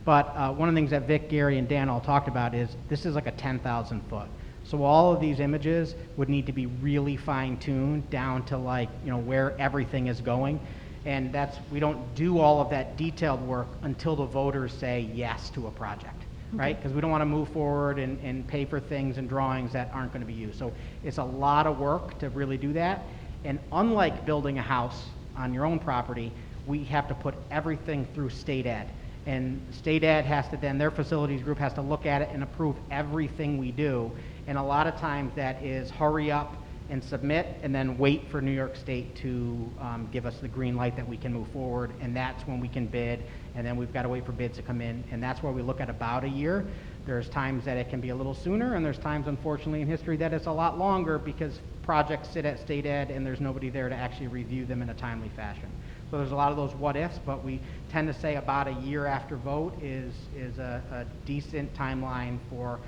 But one of the things that Vic, Gary, and Dan all talked about is this is like a 10,000 foot. So all of these images would need to be really fine-tuned down to where everything is going. And we don't do all of that detailed work until the voters say yes to a project, right? Because we don't want to move forward and pay for things and drawings that aren't going to be used. So it's a lot of work to really do that. And unlike building a house on your own property, we have to put everything through state ed. And state ed has to then, their facilities group has to look at it and approve everything we do. And a lot of times that is hurry up and submit and then wait for New York State to give us the green light that we can move forward. And that's when we can bid. And then we've got to wait for bids to come in. And that's where we look at about a year. There's times that it can be a little sooner. And there's times, unfortunately, in history that it's a lot longer because projects sit at state ed and there's nobody there to actually review them in a timely fashion. So there's a lot of those what ifs, but we tend to say about a year after vote is a decent timeline for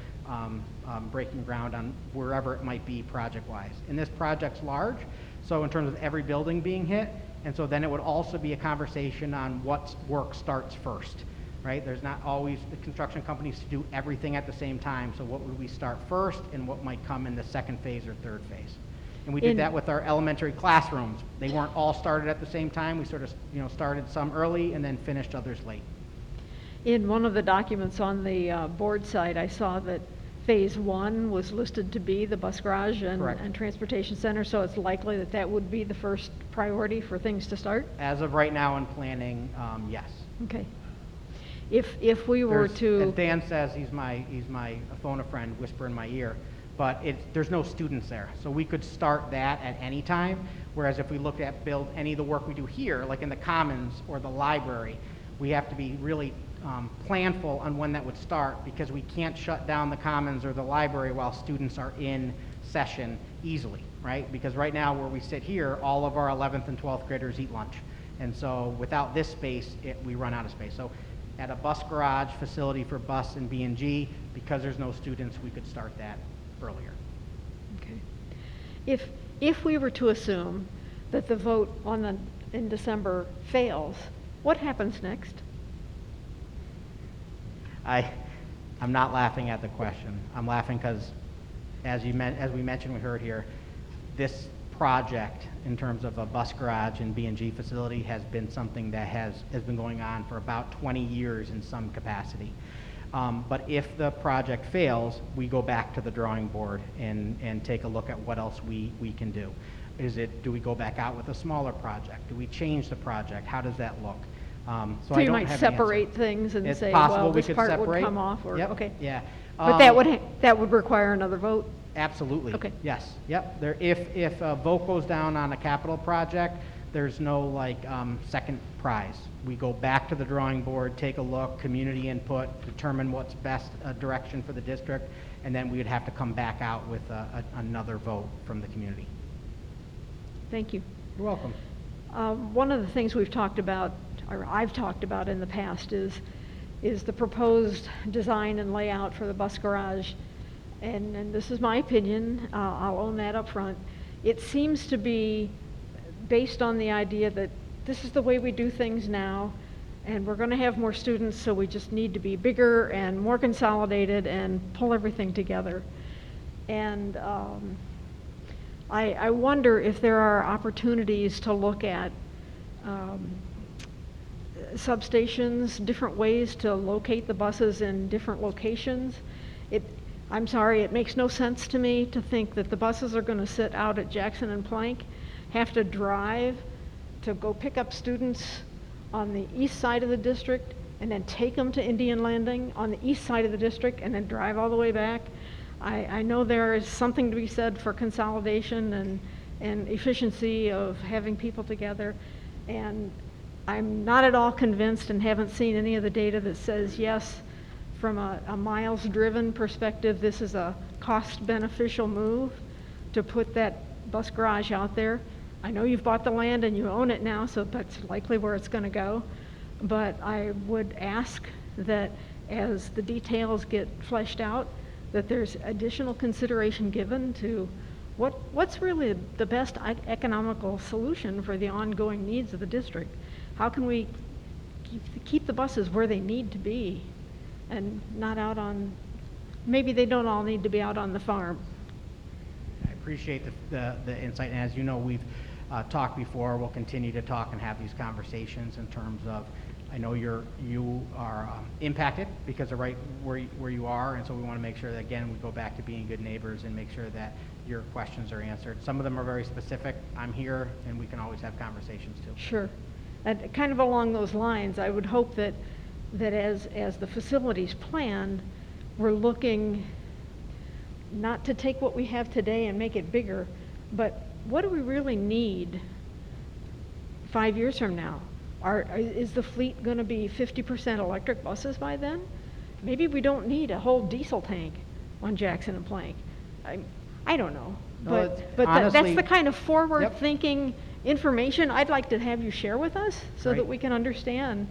breaking ground on wherever it might be project-wise. And this project's large, so in terms of every building being hit, and so then it would also be a conversation on what work starts first, right? There's not always the construction companies to do everything at the same time, so what would we start first and what might come in the second phase or third phase? And we did that with our elementary classrooms. They weren't all started at the same time. We sort of, started some early and then finished others late. In one of the documents on the board site, I saw that phase 1 was listed to be the bus garage and transportation center, so it's likely that would be the first priority for things to start? As of right now in planning, yes. Okay. If we were to... As Dan says, he's my phone a friend, whisper in my ear. But there's no students there. So we could start that at any time, whereas if we look at build any of the work we do here, like in the Commons or the library, we have to be really planful on when that would start, because we can't shut down the commons or the library while students are in session easily, right? Because right now where we sit here, all of our 11th and 12th graders eat lunch. And so without this space, we run out of space. So at a bus garage facility for bus and B&G, because there's no students, we could start that earlier. Okay. If we were to assume that the vote in December fails, what happens next? I'm not laughing at the question. I'm laughing because, as we mentioned, we heard here, this project in terms of a bus garage and B&G facility has been something that has been going on for about 20 years in some capacity. But if the project fails, we go back to the drawing board and take a look at what else we can do. Do we go back out with a smaller project? Do we change the project? How does that look? So you might separate things and it's say, possible well, we this could part separate. would come off, or, Yep. okay. Yeah. But that would require another vote? Absolutely. Okay. Yes. Yep. If a vote goes down on a capital project, there's no second prize. We go back to the drawing board, take a look, community input, determine what's best direction for the district, and then we would have to come back out with another vote from the community. Thank you. You're welcome. One of the things we've talked about, or I've talked about in the past, is the proposed design and layout for the bus garage. And this is my opinion, I'll own that up front. It seems to be based on the idea that this is the way we do things now, and we're going to have more students, so we just need to be bigger and more consolidated and pull everything together. And I wonder if there are opportunities to look at substations, different ways to locate the buses in different locations. I'm sorry, it makes no sense to me to think that the buses are going to sit out at Jackson and Plank, have to drive to go pick up students on the east side of the district, and then take them to Indian Landing on the east side of the district, and then drive all the way back. I know there is something to be said for consolidation and efficiency of having people together, and I'm not at all convinced and haven't seen any of the data that says, yes, from a miles driven perspective, this is a cost beneficial move to put that bus garage out there. I know you've bought the land and you own it now, so that's likely where it's going to go. But I would ask that as the details get fleshed out, that there's additional consideration given to what's really the best economical solution for the ongoing needs of the district. How can we keep the buses where they need to be and not out on, maybe they don't all need to be out on the farm. I appreciate the insight, and as you know, we've talked before. We'll continue to talk and have these conversations in terms of, I know you are impacted because of right where you are, and so we want to make sure that, again, we go back to being good neighbors and make sure that your questions are answered. Some of them are very specific. I'm here, and we can always have conversations too. Sure. And kind of along those lines, I would hope that as the facilities planned, we're looking not to take what we have today and make it bigger, but what do we really need 5 years from now? Is the fleet going to be 50% electric buses by then? Maybe we don't need a whole diesel tank on Jackson and Plank. I don't know. No, But honestly, that's the kind of forward-thinking information I'd like to have you share with us so Right. that we can understand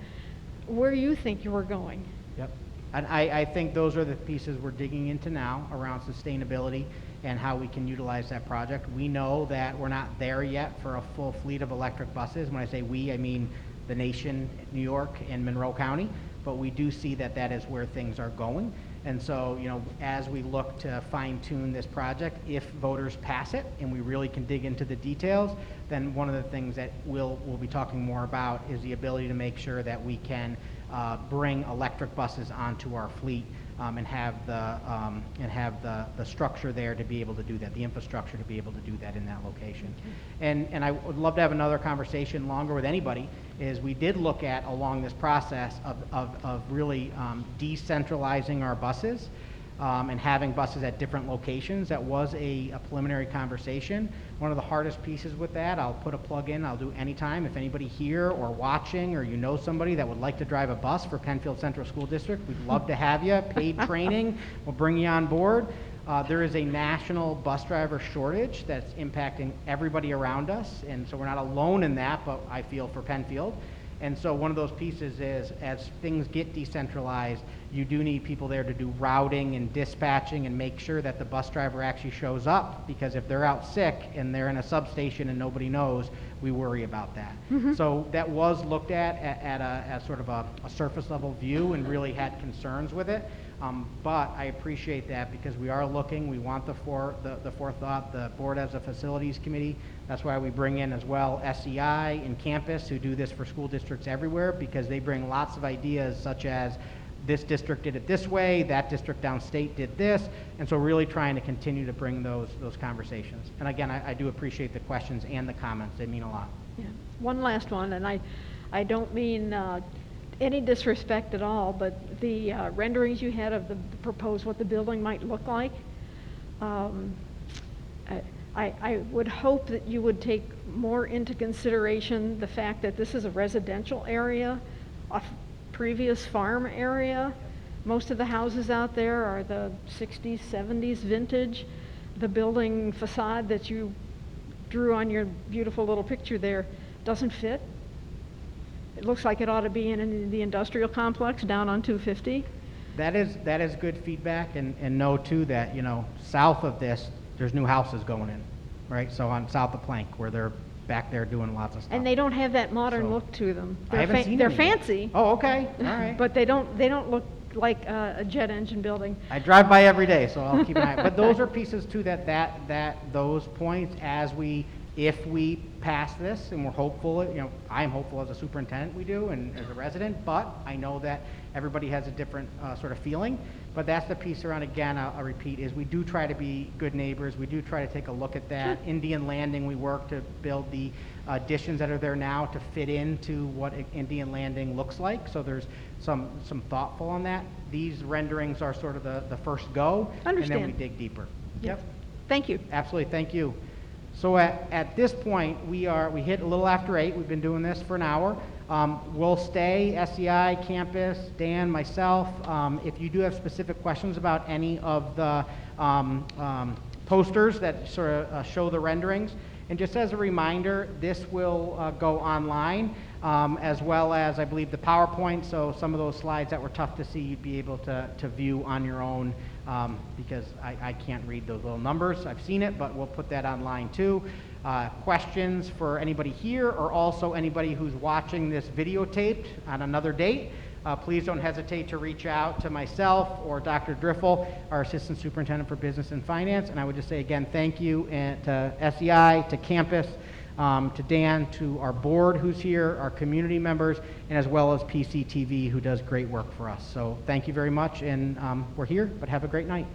where you think you are going. Yep. And I think those are the pieces we're digging into now around sustainability and how we can utilize that project. We know that we're not there yet for a full fleet of electric buses. When I say we, I mean the nation, New York and Monroe County, but we do see that that is where things are going. And so, you know, as we look to fine tune this project, if voters pass it and we really can dig into the details, then one of the things that we'll be talking more about is the ability to make sure that we can bring electric buses onto our fleet and have the structure there to be able to do that, the infrastructure to be able to do that in that location. And I would love to have another conversation longer with anybody, is we did look at along this process of really decentralizing our buses. and having buses at different locations. That was a preliminary conversation. One of the hardest pieces with that, I'll put a plug in, I'll do anytime. If anybody here or watching or you know somebody that would like to drive a bus for Penfield Central School District, we'd love to have you. Paid training, we'll bring you on board. There is a national bus driver shortage that's impacting everybody around us, and so we're not alone in that, but I feel for Penfield. And so one of those pieces is, as things get decentralized, you do need people there to do routing and dispatching and make sure that the bus driver actually shows up, because if they're out sick and they're in a substation and nobody knows, we worry about that. So that was looked at a sort of a surface level view and really had concerns with it. But I appreciate that, because we are looking, we want the forethought. The board has a facilities committee. That's why we bring in as well SEI and campus, who do this for school districts everywhere, because they bring lots of ideas, such as this district did it this way, that district downstate did this, and so really trying to continue to bring those conversations. And again, I do appreciate the questions and the comments. They mean a lot. Yeah. One last one, and I don't mean any disrespect at all, but the renderings you had of the proposed, what the building might look like, I would hope that you would take more into consideration the fact that this is a residential area, a previous farm area. Most of the houses out there are the 60s, 70s vintage. The building facade that you drew on your beautiful little picture there doesn't fit. It looks like it ought to be in the industrial complex down on 250. That is good feedback, and know too that, you know, south of this, there's new houses going in, right? So on south of Plank, where they're back there doing lots of stuff. And they don't have that modern So, look to them. I haven't seen They're any yet. fancy. Oh, okay, all right. But they don't look like a jet engine building. I drive by every day, so I'll keep an eye. But those are pieces too that those points, if we pass this, and we're hopeful, you know, I'm hopeful as a superintendent we do, and as a resident, but I know that everybody has a different sort of feeling. But that's the piece around, again, I'll repeat, is we do try to be good neighbors. We do try to take a look at that. Indian Landing, we work to build the additions that are there now to fit into what Indian Landing looks like. So there's some thoughtful on that. These renderings are sort of the first go, Understand. and then we dig deeper. Yep. Thank you. Absolutely, thank you. So at this point, we hit a little after 8. We've been doing this for an hour. We'll stay, SEI, campus, Dan, myself. If you do have specific questions about any of the posters that sort of show the renderings, and just as a reminder, this will go online, as well as, I believe, the PowerPoint. So some of those slides that were tough to see, you'd be able to view on your own, because I can't read those little numbers. I've seen it, but we'll put that online too. Questions for anybody here, or also anybody who's watching this videotaped on another date, please don't hesitate to reach out to myself or Dr. Driffel, our Assistant Superintendent for Business and Finance. And I would just say again, thank you to SEI, to campus, to Dan, to our board who's here, our community members, and as well as PCTV, who does great work for us. So thank you very much, and we're here, but have a great night.